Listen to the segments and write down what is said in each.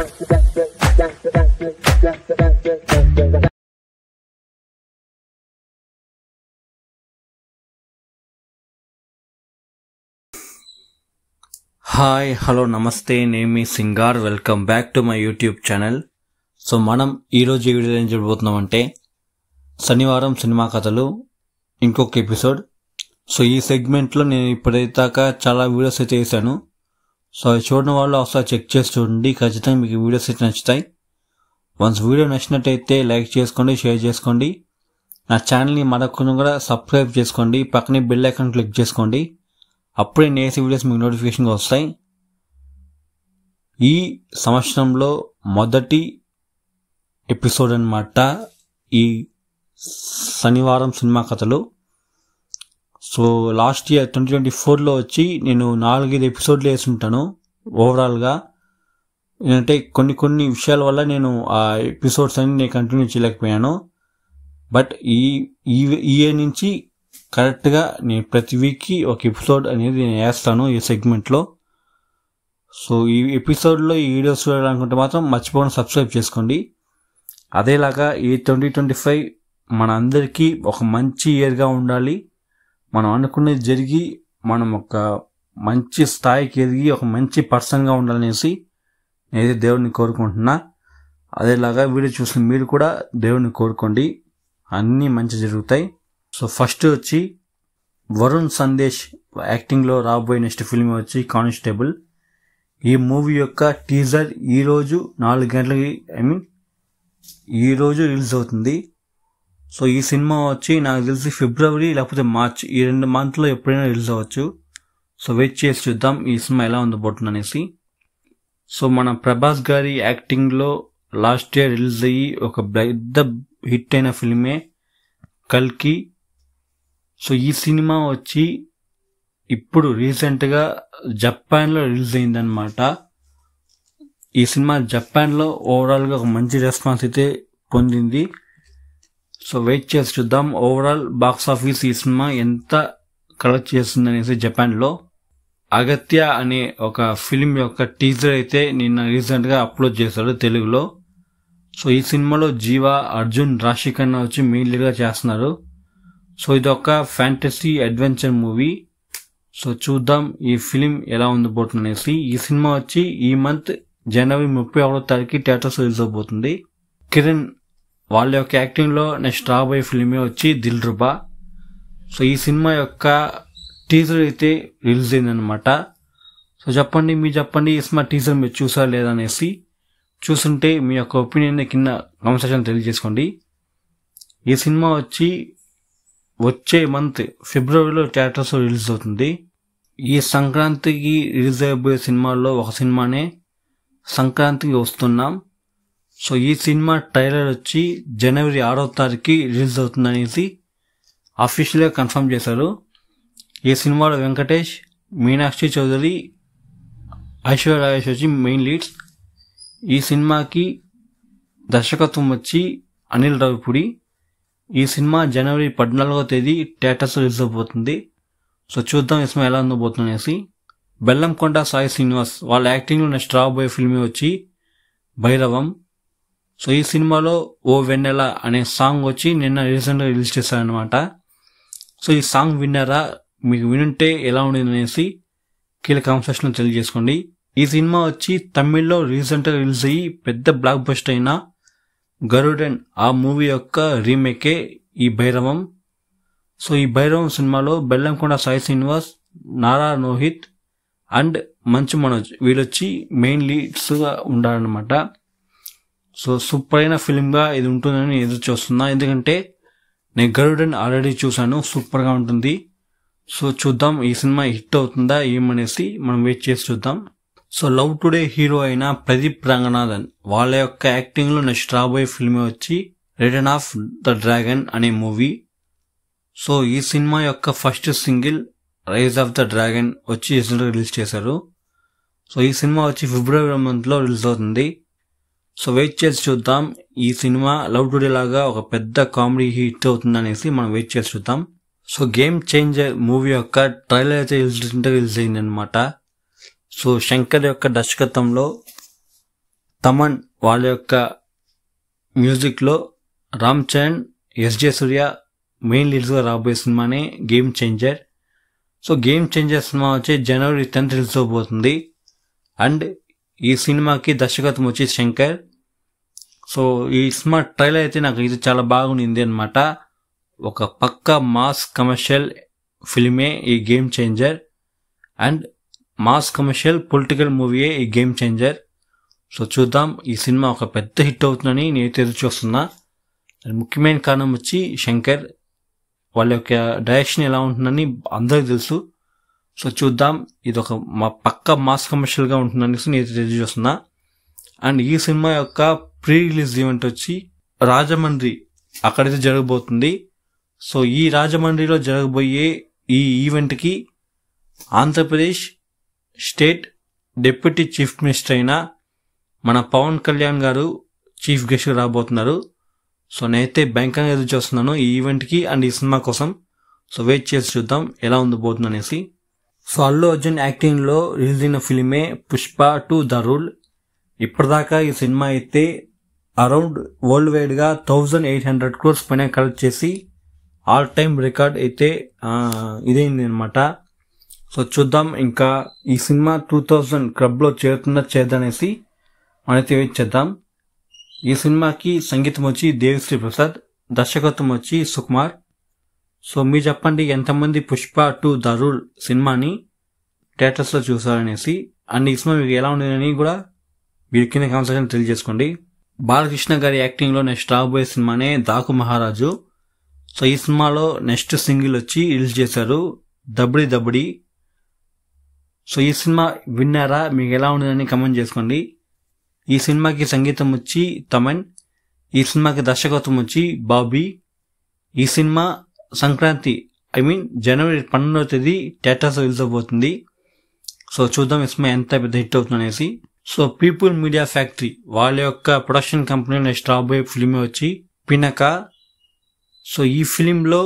Hi hello నమస్తే, నేను మీ Singar. Welcome back to my YouTube channel. So మనం ఈరోజు ఈ వీడియోలో ఏం చూడబోతున్నామంటే శనివారం సినిమా కథలు ఇంకొక ఎపిసోడ్. సో ఈ సెగ్మెంట్లో నేను ఇప్పటిదాకా చాలా వీడియోస్ అయితే వేసాను. సో అవి చూడని వాళ్ళు ఒకసారి చెక్ చేసి చూడండి, ఖచ్చితంగా మీకు వీడియోస్ అయితే నచ్చుతాయి. వన్స్ వీడియో నచ్చినట్టయితే లైక్ చేసుకోండి, షేర్ చేసుకోండి. నా ఛానల్ని మరొకరు కూడా సబ్స్క్రైబ్ చేసుకోండి, పక్కనే బెల్ ఐకాన్ క్లిక్ చేసుకోండి. అప్పుడే నేసి వీడియోస్ మీకు నోటిఫికేషన్గా వస్తాయి. ఈ సంవత్సరంలో మొదటి ఎపిసోడ్ అన్నమాట ఈ శనివారం సినిమా కథలు. సో లాస్ట్ ఇయర్ 2024లో వచ్చి నేను 4-5 ఎపిసోడ్లు వేసి ఉంటాను ఓవరాల్గా. ఏంటంటే కొన్ని విషయాల వల్ల నేను ఆ ఎపిసోడ్స్ అన్ని నేను కంటిన్యూ చేయలేకపోయాను. బట్ ఈ ఇయర్ నుంచి కరెక్ట్గా నేను ప్రతి వీక్కి ఒక ఎపిసోడ్ అనేది నేను వేస్తాను ఈ సెగ్మెంట్లో. సో ఈ ఎపిసోడ్లో ఈ వీడియోస్ చూడాలనుకుంటే మాత్రం మర్చిపోకుండా సబ్స్క్రైబ్ చేసుకోండి. అదేలాగా ఈ 2025 మన అందరికీ ఒక మంచి ఇయర్గా ఉండాలి. మనం అనుకునేది జరిగి మనం ఒక మంచి స్థాయికి ఎదిగి ఒక మంచి పర్సన్గా ఉండాలనేసి నేనైతే దేవుడిని కోరుకుంటున్నా. అదేలాగా వీడియో చూసిన మీరు కూడా దేవుడిని కోరుకోండి, అన్నీ మంచి జరుగుతాయి. సో ఫస్ట్ వచ్చి వరుణ్ సందేశ్ యాక్టింగ్లో రాబోయే నెక్స్ట్ ఫిల్మ్ వచ్చి కానిస్టేబుల్. ఈ మూవీ యొక్క టీజర్ ఈరోజు 4 గంటలకి ఈరోజు రిలీజ్ అవుతుంది. సో ఈ సినిమా వచ్చి నాకు తెలిసి ఫిబ్రవరి లేకపోతే మార్చ్, ఈ 2 మంత్లో ఎప్పుడైనా రిలీజ్ అవ్వచ్చు. సో వెయిట్ చేసి చూద్దాం ఈ సినిమా ఎలా ఉండబోతుంది అనేసి. సో మన ప్రభాస్ గారి యాక్టింగ్లో లాస్ట్ ఇయర్ రిలీజ్ అయ్యి ఒక పెద్ద హిట్ అయిన ఫిల్మే కల్కి. సో ఈ సినిమా వచ్చి ఇప్పుడు రీసెంట్గా జపాన్లో రిలీజ్ అయిందనమాట. ఈ సినిమా జపాన్లో ఓవరాల్గా ఒక మంచి రెస్పాన్స్ అయితే పొందింది. సో వెయిట్ చేసి చూద్దాం ఓవరాల్ బాక్స్ ఆఫీస్ ఈ సినిమా ఎంత కలెక్ట్ చేస్తుంది అనేసి. జపాన్లో అగత్య అనే ఒక ఫిలిం యొక్క టీజర్ అయితే నిన్న రీసెంట్గా అప్లోడ్ చేశాడు తెలుగులో. సో ఈ సినిమాలో జీవా, అర్జున్, రాశి ఖన్నా వచ్చి మెయిన్ లీడ్గా చేస్తున్నారు. సో ఇది ఒక ఫ్యాంటసీ అడ్వెంచర్ మూవీ. సో చూద్దాం ఈ ఫిలిం ఎలా ఉండబోతుంది అనేసి. ఈ సినిమా వచ్చి ఈ మంత్ జనవరి 31వ తారీఖు థియేటర్స్ రిలీజ్ అవబోతుంది. కిరణ్ వాళ్ళ యొక్క యాక్టింగ్లో నెక్స్ట్ రాబోయే ఫిలిమే వచ్చి దిల్ రుబా. సో ఈ సినిమా యొక్క టీజర్ అయితే రిలీజ్ అయిందనమాట. సో చెప్పండి ఈ సినిమా టీజర్ మీరు చూసారా లేదా అనేసి. చూస్తుంటే మీ యొక్క ఒపీనియన్ కింద కామెంట్ సెక్షన్లో తెలియజేసుకోండి. ఈ సినిమా వచ్చే మంత్ ఫిబ్రవరిలో థియేటర్స్ రిలీజ్ అవుతుంది. ఈ సంక్రాంతికి రిలీజ్ అయిపోయే సినిమాల్లో ఒక సినిమానే సంక్రాంతికి వస్తున్నాం. సో ఈ సినిమా ట్రైలర్ వచ్చి జనవరి 6వ తారీఖు రిలీజ్ అవుతుందనేసి అఫీషియల్గా కన్ఫర్మ్ చేశారు. ఈ సినిమాలో వెంకటేష్, మీనాక్షి చౌదరి, ఐశ్వర్య రాజేష్ వచ్చి మెయిన్ లీడ్స్. ఈ సినిమాకి దర్శకత్వం వచ్చి అనిల్ రావిపూడి. ఈ సినిమా జనవరి 14వ తేదీ థియేటర్స్ రిలీజ్ అవబోతుంది. సో చూద్దాం ఈ సినిమా ఎలా ఉండబోతుంది అనేసి. బెల్లంకొండ సాయి శ్రీనివాస్ వాళ్ళ యాక్టింగ్లో నెక్స్ట్ రాబోయే ఫిల్మ్ వచ్చి భైరవం. సో ఈ సినిమాలో ఓ వెన్నెల అనే సాంగ్ వచ్చి నిన్న రీసెంట్గా రిలీజ్ చేశారనమాట. సో ఈ సాంగ్ విన్నారా, మీకు వినుంటే ఎలా ఉండేది అనేసి కీలక కామెంట్ సెక్షన్లో తెలియజేసుకోండి. ఈ సినిమా వచ్చి తమిళ్లో రీసెంట్గా రిలీజ్ అయ్యి పెద్ద బ్లాక్ బస్టర్ అయిన గరుడన్ ఆ మూవీ యొక్క రీమేకే ఈ భైరవం. సో ఈ భైరవం సినిమాలో బెల్లంకొండ సాయి శ్రీనివాస్, నారా రోహిత్ అండ్ మంచు మనోజ్ వీళ్ళొచ్చి మెయిన్ లీడ్స్గా ఉండాలన్నమాట. సో సూపర్ అయిన ఫిలింగా ఇది ఉంటుందని ఎదురు చూస్తున్నా, ఎందుకంటే నేను గరుడన్ ఆల్రెడీ చూశాను, సూపర్గా ఉంటుంది. సో చూద్దాం ఈ సినిమా హిట్ అవుతుందా ఏమనేసి మనం వెయిట్ చేసి చూద్దాం. సో లవ్ టుడే హీరో అయిన ప్రదీప్ రంగనాథన్ వాళ్ళ యొక్క యాక్టింగ్లో నెక్స్ట్ రాబోయే ఫిల్మే వచ్చి రిటర్న్ ఆఫ్ ద డ్రాగన్ అనే మూవీ. సో ఈ సినిమా యొక్క first single rise of the dragon వచ్చి రిలీజ్ చేశారు. సో ఈ సినిమా వచ్చి ఫిబ్రవరి మంత్లో రిలీజ్ అవుతుంది. సో వెయిట్ చేసి చూద్దాం ఈ సినిమా లవ్ టుడే లాగా ఒక పెద్ద కామెడీ హిట్ అవుతుందనేసి మనం వెయిట్ చేసి చూద్దాం. సో గేమ్ చేంజర్ మూవీ యొక్క ట్రైలర్ అయితే రిలీజ్ అయింది అనమాట. సో శంకర్ యొక్క దర్శకత్వంలో తమన్ వాళ్ళ యొక్క మ్యూజిక్లో రామ్ చరణ్, ఎస్జే సూర్య మెయిన్ లీడ్స్గా రాబోయే సినిమానే game changer. So game changer cinema వచ్చి January 10th రిలీజ్ అవబోతుంది. అండ్ ఈ సినిమాకి దర్శకత్వం వచ్చి శంకర్. సో ఈ సినిమా ట్రైలర్ అయితే నాకు ఇది చాలా బాగుంది అనమాట. ఒక పక్కా మాస్ కమర్షియల్ ఫిల్మే ఈ game changer, and mass commercial political మూవీయే ఈ గేమ్ చేంజర్. సో చూద్దాం, ఈ సినిమా ఒక పెద్ద హిట్ అవుతుందని నేను ఎదురు చూస్తున్నా. ముఖ్యమైన కారణం వచ్చి శంకర్, వాళ్ళ యొక్క డైరెక్షన్ ఎలా ఉంటుందని అందరికీ తెలుసు. సో చూద్దాం, ఇది ఒక పక్కా మాస్ కమర్షియల్గా ఉంటుందనేసి నేను ఎదురు చూస్తున్నా. అండ్ ఈ సినిమా యొక్క ప్రీ రిలీజ్ ఈవెంట్ వచ్చి రాజమండ్రి అక్కడైతే జరగబోతుంది. సో ఈ రాజమండ్రిలో జరగబోయే ఈ ఈవెంట్కి Andhra Pradesh state deputy chief minister అయిన మన పవన్ కళ్యాణ్ గారు చీఫ్ గెస్ట్గా రాబోతున్నారు. సో నేనైతే భయంకరంగా ఎదురు చూస్తున్నాను ఈ ఈవెంట్కి అండ్ ఈ సినిమా కోసం. సో వెయిట్ చేసి చూద్దాం ఎలా ఉండబోతుంది అనేసి. సో అల్లు అర్జున్ యాక్టింగ్లో రిలీజ్ అయిన ఫిలిమే పుష్ప 2 ద రూల్. ఇప్పటిదాకా ఈ సినిమా అయితే అరౌండ్ వరల్డ్ వైడ్గా 1800 crores పైన కలెక్ట్ చేసి ఆల్ టైమ్ రికార్డ్ అయితే ఇదైంది అనమాట. సో చూద్దాం, ఇంకా ఈ సినిమా 2000 క్లబ్లో చేరుతుందా చేద్దానేసి మనైతే వెయిట్ చేద్దాం. ఈ సినిమాకి సంగీతం వచ్చి దేవిశ్రీ ప్రసాద్, దర్శకత్వం వచ్చి సుకుమార్. సో మీరు చెప్పండి, ఎంతమంది పుష్ప 2 ద రూల్ సినిమాని థియేటర్స్లో చూసారనేసి. అండ్ ఈ సినిమా మీకు ఎలా ఉండేదని కూడా మీరు కింద కాన్సెప్ట్ తెలియజేసుకోండి. బాలకృష్ణ గారి యాక్టింగ్లో నెక్స్ట్ రాబోయే సినిమానే దాకు మహారాజు. సో ఈ సినిమాలో నెక్స్ట్ సింగిల్ వచ్చి రిలీజ్ చేశారు, దబడి దబడి. సో ఈ సినిమా విన్నారా, మీకు ఎలా ఉండదని కమెంట్ చేసుకోండి. ఈ సినిమాకి సంగీతం వచ్చి తమన్, ఈ సినిమాకి దర్శకత్వం వచ్చి బాబీ. ఈ సినిమా సంక్రాంతి January 12వ తేదీ థియేటర్స్ రిలీజ్ అవబోతుంది. సో చూద్దాం ఈ సినిమా ఎంత పెద్ద హిట్ అవుతుంది అనేసి. సో పీపుల్ మీడియా ఫ్యాక్టరీ వాళ్ళ యొక్క ప్రొడక్షన్ కంపెనీ నెక్స్ట్ రాబోయే ఫిల్మే వచ్చి పినక. సో ఈ ఫిలింలో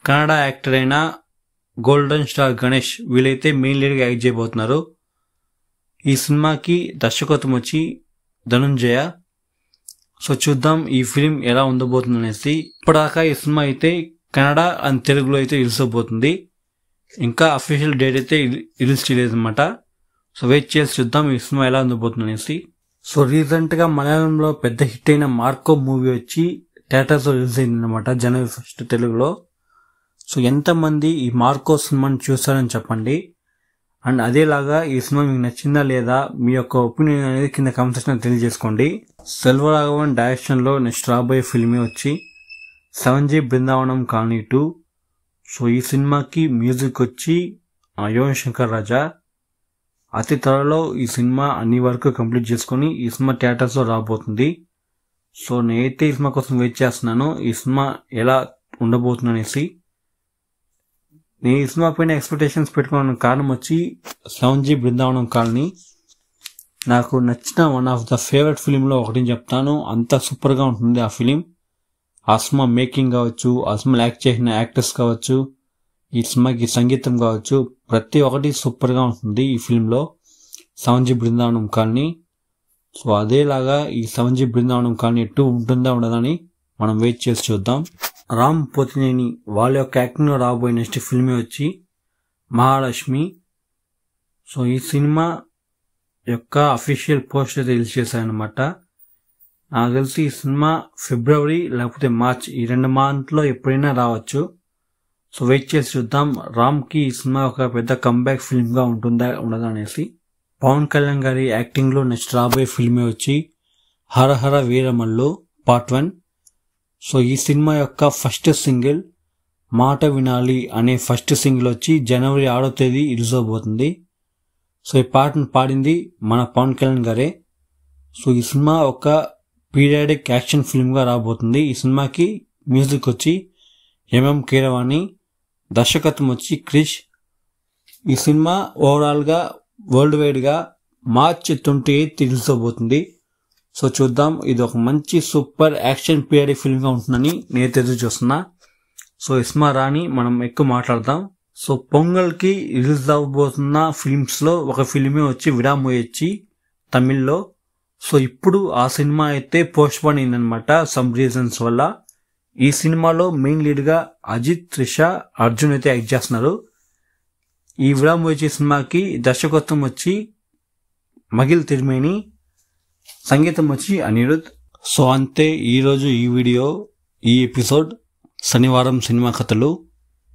కన్నడ యాక్టర్ అయిన గోల్డెన్ స్టార్ గణేష్ వీళ్ళైతే మెయిన్ లీడ్గా యాక్ట్ చేయబోతున్నారు. ఈ సినిమాకి దర్శకత్వం వచ్చి ధనుంజయ. సో చూద్దాం ఈ ఫిలిం ఎలా ఉండబోతుంది అనేసి. ఇప్పటిదాకా ఈ సినిమా అయితే కన్నడ అండ్ తెలుగులో అయితే రిలీజ్ అవబోతుంది. ఇంకా అఫీషియల్ డేట్ అయితే రిలీజ్ చేయలేదు అనమాట. సో వెయిట్ చేసి చూద్దాం ఈ సినిమా ఎలా ఉండబోతుంది అనేసి. సో రీసెంట్గా మలయాళంలో పెద్ద హిట్ అయిన మార్కో మూవీ వచ్చి థియేటర్స్ రిలీజ్ అయింది అనమాట January 1st తెలుగులో. సో ఎంతమంది ఈ మార్కో సినిమాని చూస్తారని చెప్పండి. అండ్ అదేలాగా ఈ సినిమా మీకు నచ్చిందా లేదా మీ యొక్క ఒపీనియన్ అనేది కింద కామెంట్ సెక్షన్లో తెలియజేసుకోండి. సెల్వరాఘవన్ డైరెక్షన్లో నెక్స్ట్ రాబోయే ఫిల్మే వచ్చి 7G బృందావనం కాలనీ 2. సో ఈ సినిమాకి మ్యూజిక్ వచ్చి యువన్ శంకర్ రాజా. అతి త్వరలో ఈ సినిమా అన్ని వరకు కంప్లీట్ చేసుకొని ఈ సినిమా థియేటర్స్లో రాబోతుంది. సో నేనైతే ఈ సినిమా కోసం వెయిట్ చేస్తున్నాను, ఈ సినిమా ఎలా ఉండబోతుంది అనేసి. నేను ఈ సినిమా పైన ఎక్స్పెక్టేషన్స్ పెట్టుకున్న కారణం వచ్చి 7G బృందావనం కాలనీ నాకు నచ్చిన వన్ ఆఫ్ ద ఫేవరెట్ ఫిలింలో ఒకటి చెప్తాను. అంత సూపర్గా ఉంటుంది ఆ ఫిలిం. ఆ సినిమా మేకింగ్ కావచ్చు, ఆ సినిమా యాక్ట్ చేసిన యాక్టర్స్ కావచ్చు, ఈ సినిమాకి సంగీతం కావచ్చు, ప్రతి ఒక్కటి సూపర్గా ఉంటుంది ఈ ఫిలింలో 7G బృందావనం కాలనీ. సో అదేలాగా ఈ 7G బృందావనం కాలనీ 2 ఉంటుందా ఉండదని మనం వెయిట్ చేసి చూద్దాం. రామ్ పోతినేని వాళ్ళ యొక్క యాక్టింగ్లో రాబోయే నెక్స్ట్ ఫిల్మే వచ్చి మహాలక్ష్మి. సో ఈ సినిమా యొక్క అఫీషియల్ పోస్టర్ రిలీజ్ చేశారనమాట. నాకు తెలిసి ఈ సినిమా February లేకపోతే March ఈ 2 monthsలో ఎప్పుడైనా రావచ్చు. సో వెయిట్ చేసి చూద్దాం రామ్కి ఈ సినిమా ఒక పెద్ద కంబ్యాక్ ఫిల్మ్గా ఉంటుందా ఉండదా అనేసి. పవన్ కళ్యాణ్ గారి యాక్టింగ్లో నెక్స్ట్ రాబోయే ఫిల్మే వచ్చి హరహర వీరమల్లు Part 1. సో ఈ సినిమా యొక్క ఫస్ట్ సింగిల్ మాట వినాలి అనే ఫస్ట్ సింగిల్ వచ్చి January 6వ తేదీ రిలీజ్ అవబోతుంది. సో ఈ పాటను పాడింది మన పవన్ కళ్యాణ్ గారే. సో ఈ సినిమా ఒక పీరియాడిక్ యాక్షన్ ఫిల్మ్గా రాబోతుంది. ఈ సినిమాకి మ్యూజిక్ వచ్చి MM కీరవాణి, దర్శకత్వం వచ్చి క్రిష్. ఈ సినిమా ఓవరాల్గా వరల్డ్ వైడ్గా March 28th రిలీజ్ అవబోతుంది. సో చూద్దాం, ఇది ఒక మంచి సూపర్ యాక్షన్ పీరియాడిక్ ఫిల్మ్గా ఉంటుందని నేను ఎదురు చూస్తున్నా. సో ఈ సినిమా రాని మనం ఎక్కువ మాట్లాడదాం. సో పొంగల్కి రిలీజ్ అవ్వబోతున్న ఫిల్మ్స్లో ఒక ఫిల్మే వచ్చి విడామోయొచ్చి తమిళ్లో. సో ఇప్పుడు ఆ సినిమా అయితే పోస్ట్ పోన్ అయిందనమాట సమ్ రీజన్స్ వల్ల. ఈ సినిమాలో మెయిన్ లీడ్గా అజిత్, త్రిష, అర్జున్ అయితే యాక్ట్ చేస్తున్నారు. ఈ విరామ్ వచ్చే సినిమాకి దర్శకత్వం వచ్చి మగిల్ తిరుమేని, సంగీతం వచ్చి అనిరుద్. సో అంతే ఈరోజు ఈ వీడియో, ఈ ఎపిసోడ్ శనివారం సినిమా కథలు.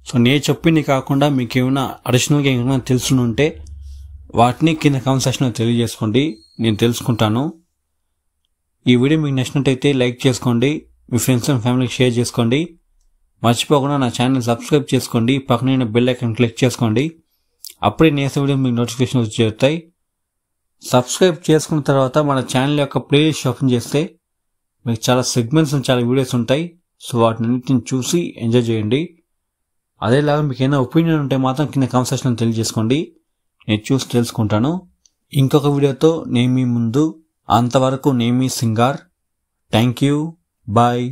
సో నేను చెప్పింది కాకుండా మీకు ఏమైనా అడిషనల్గా ఏమైనా తెలుసునుంటే వాటిని కింద కామెంట్ సెక్షన్లో తెలియజేసుకోండి, నేను తెలుసుకుంటాను. ఈ వీడియో మీకు నచ్చినట్టయితే లైక్ చేసుకోండి, మీ ఫ్రెండ్స్ అండ్ ఫ్యామిలీకి షేర్ చేసుకోండి. మర్చిపోకుండా నా ఛానల్ సబ్స్క్రైబ్ చేసుకోండి, పక్కన బెల్ ఐకాన్ క్లిక్ చేసుకోండి. అప్పుడే నేసే వీడియో మీకు నోటిఫికేషన్ వచ్చి చేరుతాయి. సబ్స్క్రైబ్ చేసుకున్న తర్వాత మన ఛానల్ యొక్క ప్లేలిస్ట్ ఓపెన్ చేస్తే మీకు చాలా సెగ్మెంట్స్ చాలా వీడియోస్ ఉంటాయి. సో వాటిని చూసి ఎంజాయ్ చేయండి. అదేలాగా మీకు ఏమైనా ఒపీనియన్ ఉంటే మాత్రం కింద కామెంట్ సెక్షన్లో తెలియజేసుకోండి, నేను చూసి తెలుసుకుంటాను. ఇంకొక వీడియోతో నేను మీ ముందు. అంతవరకు నేను మీ సింగార్. Thank you, bye.